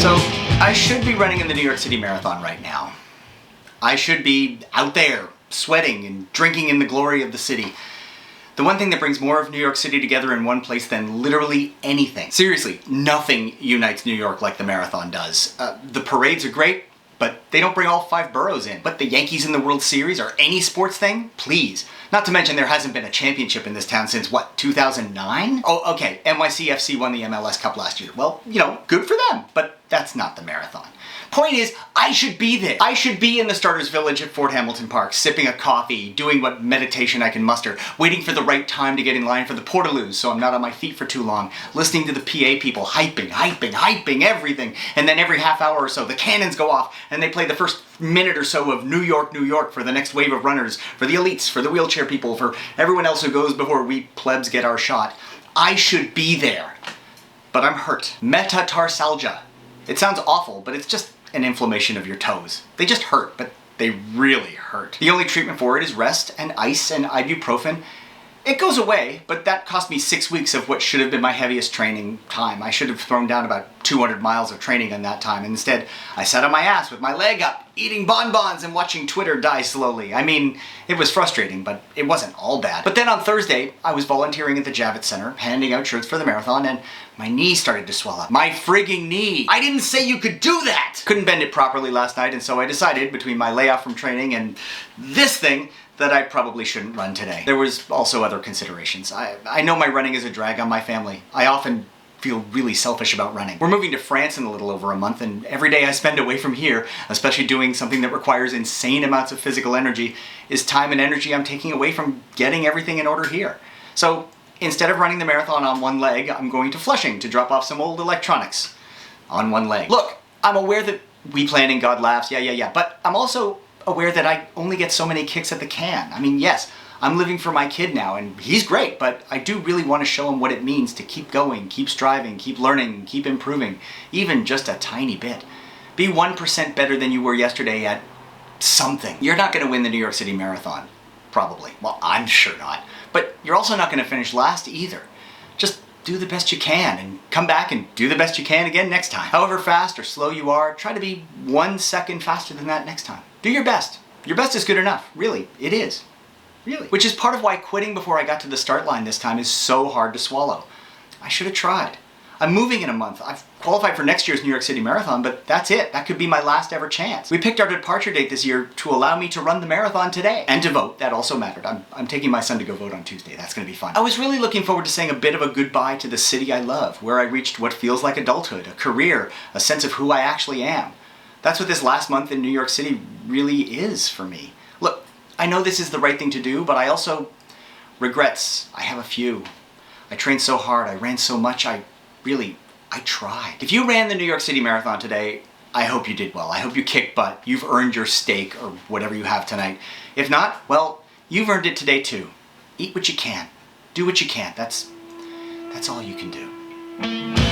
So, I should be running in the New York City Marathon right now. I should be out there, sweating and drinking in the glory of the city. The one thing that brings more of New York City together in one place than literally anything. Seriously, nothing unites New York like the Marathon does. The parades are great, but they don't bring all 5 boroughs in. But the Yankees in the World Series or any sports thing? Please. Not to mention there hasn't been a championship in this town since, what, 2009? Oh, okay, NYC won the MLS Cup last year. Well, you know, good for them, but that's not the Marathon. Point is, I should be there. I should be in the Starters Village at Fort Hamilton Park, sipping a coffee, doing what meditation I can muster, waiting for the right time to get in line for the portaloos so I'm not on my feet for too long, listening to the PA people hyping everything, and then every half hour or so the cannons go off and they play the first minute or so of New York, New York for the next wave of runners, for the elites, for the wheelchair people, for everyone else who goes before we plebs get our shot. I should be there. But I'm hurt. Metatarsalgia. It sounds awful, but it's just an inflammation of your toes. They just hurt, but they really hurt. The only treatment for it is rest and ice and ibuprofen. It goes away, but that cost me 6 weeks of what should have been my heaviest training time. I should have thrown down about 200 miles of training in that time. Instead, I sat on my ass with my leg up, eating bonbons and watching Twitter die slowly. I mean, it was frustrating, but it wasn't all bad. But then on Thursday, I was volunteering at the Javits Center, handing out shirts for the marathon, and my knee started to swell up. My frigging knee! I didn't say you could do that! Couldn't bend it properly last night, and so I decided, between my layoff from training and this thing, that I probably shouldn't run today. There was also other considerations. I know my running is a drag on my family. I often feel really selfish about running. We're moving to France in a little over a month, and every day I spend away from here, especially doing something that requires insane amounts of physical energy, is time and energy I'm taking away from getting everything in order here. So instead of running the marathon on one leg, I'm going to Flushing to drop off some old electronics on one leg. Look, I'm aware that we plan and God laughs, yeah, but I'm also aware that I only get so many kicks at the can. I mean, yes, I'm living for my kid now, and he's great, but I do really want to show him what it means to keep going, keep striving, keep learning, keep improving, even just a tiny bit. Be 1% better than you were yesterday at something. You're not going to win the New York City Marathon, probably. Well, I'm sure not. But you're also not going to finish last either. Just do the best you can and come back and do the best you can again next time. However fast or slow you are, try to be 1 second faster than that next time. Do your best. Your best is good enough. Really, it is. Really. Which is part of why quitting before I got to the start line this time is so hard to swallow. I should have tried. I'm moving in a month. I've qualified for next year's New York City Marathon, but that's it. That could be my last ever chance. We picked our departure date this year to allow me to run the marathon today. And to vote. That also mattered. I'm taking my son to go vote on Tuesday. That's going to be fun. I was really looking forward to saying a bit of a goodbye to the city I love, where I reached what feels like adulthood, a career, a sense of who I actually am. That's what this last month in New York City really is for me. Look, I know this is the right thing to do, but I also... regrets. I have a few. I trained so hard, I ran so much, I tried. If you ran the New York City Marathon today, I hope you did well. I hope you kicked butt. You've earned your steak or whatever you have tonight. If not, well, you've earned it today too. Eat what you can. Do what you can. That's all you can do.